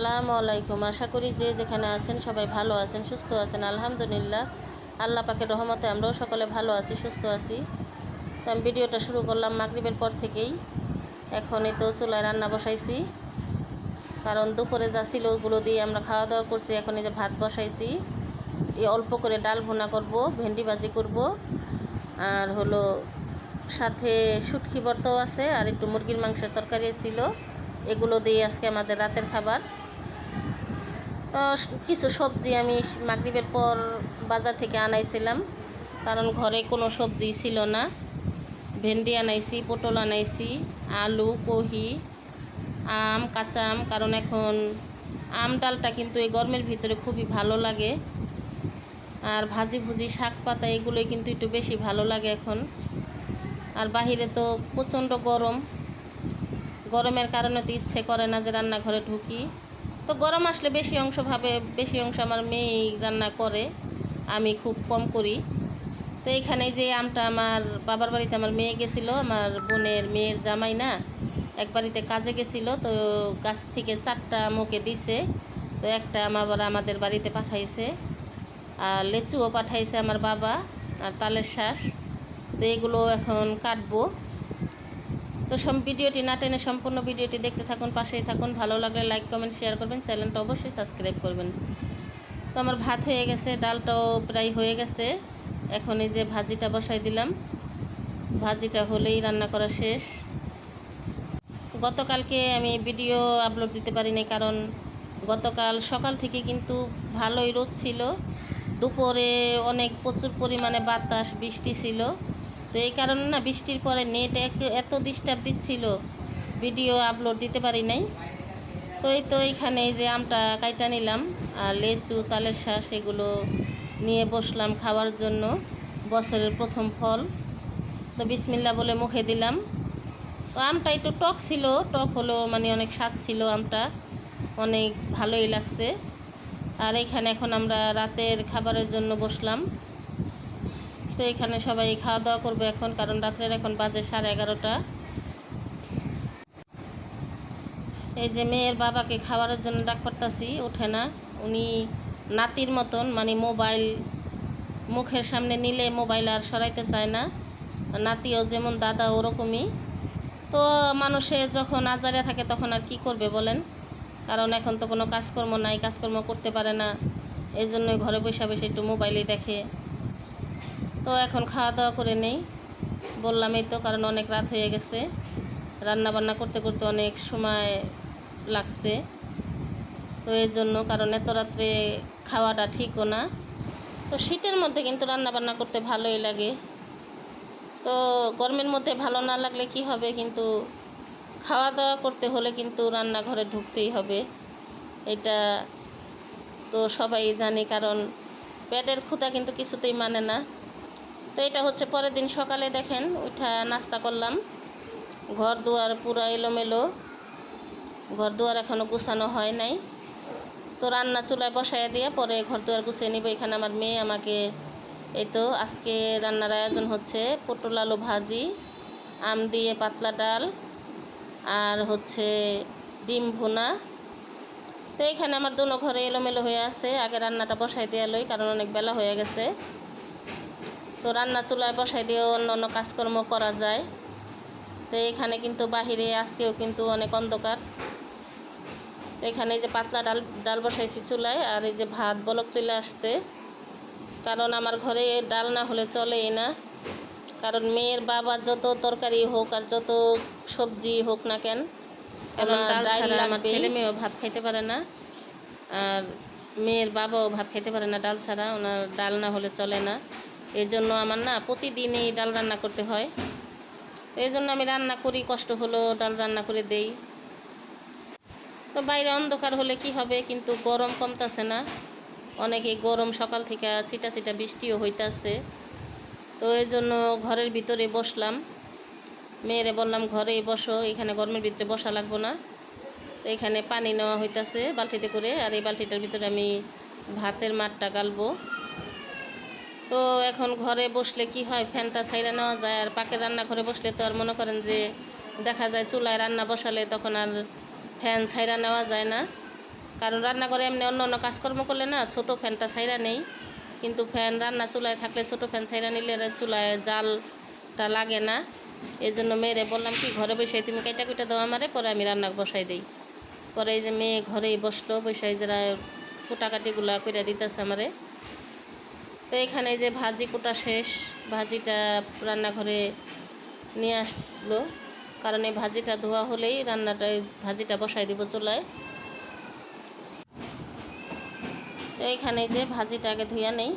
আসসালামু আলাইকুম। আশা করি যে যেখানে আছেন সবাই ভালো আছেন, সুস্থ আছেন। আলহামদুলিল্লাহ, আল্লাহ পাকের রহমতে আমরাও সকলে ভালো আছি, সুস্থ আছি। তো আমি ভিডিওটা শুরু করলাম মাগরিবের পর থেকেই। এখনই তো চুলায় রান্না বসাইছি, কারণ দুপুরে যা ছিল ওগুলো দিয়ে আমরা খাওয়া দাওয়া করছি। এখন এই যে ভাত বসাইছি, এই অল্প করে ডাল ভুনা করব, ভেন্ডি ভাজি করব, আর হলো সাথে শুটকি ভর্তাও আছে, আর একটু মুরগির মাংসের তরকারি ছিল। এগুলো দিয়ে আজকে আমাদের রাতের খাবার। কিছু সবজি আমি মাগরিবের পর বাজার থেকে আনাইছিলাম, কারণ ঘরে কোনো সবজি ছিল না। ভেন্ডি আনাইছি, পটল আনাইছি, আলু, কহি, আম, কাঁচা আম, কারণ এখন আম ডালটা কিন্তু এই গরমের ভিতরে খুবই ভালো লাগে। আর ভাজি ভুজি শাক পাতা এগুলোই কিন্তু একটু বেশি ভালো লাগে এখন। আর বাহিরে তো প্রচণ্ড গরম, গরমের কারণে তো ইচ্ছে করে না যে রান্নাঘরে ঢুকি। তো গরম আসলে বেশি অংশ আমার মেয়েই রান্না করে, আমি খুব কম করি। তো এইখানে যে আমটা আমার বাবার বাড়িতে আমার মেয়ে গেছিলো, আমার বোনের মেয়ের জামাই না, এক বাড়িতে কাজে গেছিলো, তো গাছ থেকে 4টা মুখে দিছে। তো একটা আম আবার আমাদের বাড়িতে পাঠাইছে, আর লেচুও পাঠাইছে আমার বাবা, আর তালের শ্বাস। তো এগুলো এখন কাটবো। তো ভিডিওটি না টেনে সম্পূর্ণ ভিডিওটি দেখতে থাকুন, পাশেই থাকুন। ভালো লাগলে লাইক কমেন্ট শেয়ার করবেন, চ্যানেলটা অবশ্যই সাবস্ক্রাইব করবেন। তো আমার ভাত হয়ে গেছে, ডালটাও প্রায় হয়ে গেছে। এখন এই যে ভাজিটা বসাই দিলাম, ভাজিটা হলেই রান্না করা শেষ। গতকালকে আমি ভিডিও আপলোড দিতে পারিনি, কারণ গতকাল সকাল থেকে কিন্তু ভালোই রোদ ছিল, দুপুরে অনেক প্রচুর পরিমাণে বাতাস বৃষ্টি ছিল। তো এই কারণে না বৃষ্টির পরে নেট এত ডিস্টার্ব দিচ্ছিল, ভিডিও আপলোড দিতে পারি নাই। তো এইখানে এই যে আমটা কাইটা নিলাম, আর লেচু, তালের শ্বাস এগুলো নিয়ে বসলাম খাওয়ার জন্য, বছরের প্রথম ফল। তো বিসমিল্লাহ বলে মুখে দিলাম। তো আমটা একটু টক ছিল, টক হলো মানে অনেক স্বাদ ছিল আমটা, অনেক ভালোই লাগছে। আর এইখানে এখন আমরা রাতের খাবারের জন্য বসলাম। তো এখানে সবাই খাওয়া দাওয়া করবে এখন, কারণ রাত্রের এখন বাজে 11:30। এই যে মেয়ের বাবাকে খাবারের জন্য ডাক পারতাছি, ওঠে না। উনি নাতির মতন, মানে মোবাইল মুখের সামনে নিলে মোবাইল আর সরাইতে চায় না। নাতিও যেমন দাদা ওরকমই। তো মানুষে যখন আজারে থাকে তখন আর কি করবে বলেন, কারণ এখন তো কোনো কাজকর্ম নাই, কাজকর্ম করতে পারে না, এই জন্যই ঘরে বসে বসে একটু মোবাইলই দেখে। তো এখন খাওয়া দাওয়া করে নেই, বললামই তো, কারণ অনেক রাত হয়ে গেছে, রান্না বান্না করতে করতে অনেক সময় লাগছে। তো এই জন্য, কারণ এত রাত্রে খাওয়াটা ঠিকও না। তো শীতের মধ্যে কিন্তু রান্না বান্না করতে ভালোই লাগে। তো গরমের মধ্যে ভালো না লাগলে কি হবে, কিন্তু খাওয়া দাওয়া করতে হলে কিন্তু রান্নাঘরে ঢুকতেই হবে, এটা তো সবাই জানি, কারণ পেটের ক্ষুধা কিন্তু কিছুতেই মানে না। তো এটা হচ্ছে পরের দিন সকালে, দেখেন উঠা নাস্তা করলাম, ঘর দুয়ার পুরো এলোমেলো, ঘর দুয়ার এখনও গুছানো হয় নাই। তো রান্না চুলায় বসাইয়া দিয়ে পরে ঘর দুয়ার গুছিয়ে নিব। এখানে আমার মেয়ে আমাকে, এই তো আজকে রান্নার আয়োজন হচ্ছে পটল আলু ভাজি, আম দিয়ে পাতলা ডাল, আর হচ্ছে ডিম ভুনা। তো এইখানে আমার দুনো ঘরে এলোমেলো হয়ে আছে, আগে রান্নাটা বসাই দেওয়া লই, কারণ অনেক বেলা হয়ে গেছে। তো রান্না চুলায় বসাই দিয়েও অন্য অন্য কাজকর্ম করা যায়। তো এখানে কিন্তু বাহিরে আজকেও কিন্তু অনেক অন্ধকার। এখানে যে পাতলা ডাল বসাইছি চুলায়, আর এই যে ভাত বলক চলে আসছে, কারণ আমার ঘরে ডাল না হলে চলেই না। কারণ মেয়ের বাবা যত তরকারি হোক আর যত সবজি হোক না কেন, আমার ছেলে মেয়েও ভাত খাইতে পারে না, আর মেয়ের বাবাও ভাত খাইতে পারে না ডাল ছাড়া, ওনার ডাল না হলে চলে না। এই জন্য আমার না প্রতিদিনই ডাল রান্না করতে হয়। এই জন্য আমি রান্না করি, কষ্ট হলো ডাল রান্না করে দেই। তো বাইরে অন্ধকার হলে কি হবে, কিন্তু গরম কমতেছে না, অনেকে গরম সকাল থেকে ছিটা ছিটা বৃষ্টিও হইতাছে। তো এই জন্য ঘরের ভিতরে বসলাম, মেয়েরে বললাম ঘরেই বসো, এখানে গরমের ভিতরে বসা লাগবো না। তো এখানে পানি নেওয়া হইতাছে বালতিতে করে, আর এই বালতিটার ভিতরে আমি ভাতের মাঠটা গালবো। তো এখন ঘরে বসলে কি হয়, ফ্যানটা ছাইরা নেওয়া যায়, আর পাকের রান্নাঘরে বসলে তো আর মনে করেন যে দেখা যায় চুলায় রান্না বসালে তখন আর ফ্যান ছাইরা নেওয়া যায় না। কারণ রান্নাঘরে এমনি অন্য অন্য কাজকর্ম করলে না ছোটো ফ্যানটা ছাইরা নেই, কিন্তু ফ্যান রান্না চুলায় থাকলে ছোটো ফ্যান ছাইরা নিলে চুলায় জালটা লাগে না। এই জন্য মেয়েরে বললাম কি ঘরে বসে তুমি কাইটা কুইটা দাও আমারে, পরে আমি রান্না বসাই দিই। পরে এই যে মেয়ে ঘরেই বসলো, বসাই যারা কুটাকাটিগুলা কইরা দিতেছে আমারে। তো এখানে যে ভাজি কুটা শেষ, ভাজিটা রান্নাঘরে নিয়ে আসলো, কারণ এই ভাজিটা ধোয়া হলেই ভাজিটা বসাই দিব চুলায়। তো এইখানে যে ভাজিটা আগে ধুইয়া নেই,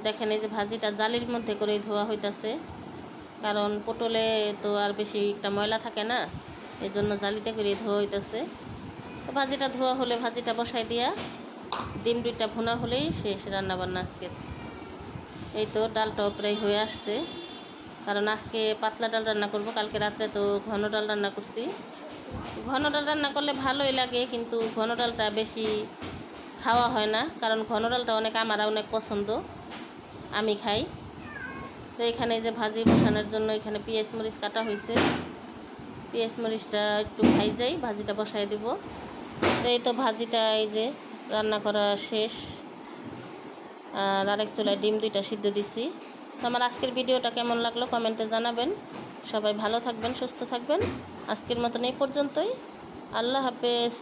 দেখেন এই যে ভাজিটা জালির মধ্যে করেই ধোয়া হইতাছে, কারণ পটলে তো আর বেশি একটা ময়লা থাকে না, এই জন্য জালিতে করেই ধোয়া হইতাছে। তো ভাজিটা ধোয়া হলে ভাজিটা বসাই দিয়া ডিম 2টা ভুনা হলেই শেষ রান্নাবান্না আজকে। এই তো ডালটাও প্রায় হয়ে আসছে, কারণ আজকে পাতলা ডাল রান্না করব, কালকে রাত্রে তো ঘন ডাল রান্না করছি। ঘন ডাল রান্না করলে ভালোই লাগে, কিন্তু ঘন ডালটা বেশি খাওয়া হয় না, কারণ ঘন ডালটা আমার অনেক পছন্দ, আমি খাই। তো এখানে যে ভাজি বসানোর জন্য এখানে পেঁয়াজ মরিচ কাটা হয়েছে, পেঁয়াজ মরিচটা একটু খাই যাই, ভাজিটা বসাই দিব। তো এই তো ভাজিটা এই যে রান্না করা শেষ, আর আরেক চুলায় ডিম 2টা সিদ্ধ দিছি। তো আমার আজকের ভিডিওটা কেমন লাগলো কমেন্টে জানাবেন। সবাই ভালো থাকবেন, সুস্থ থাকবেন। আজকের মতন এই পর্যন্তই। আল্লাহ হাফেজ।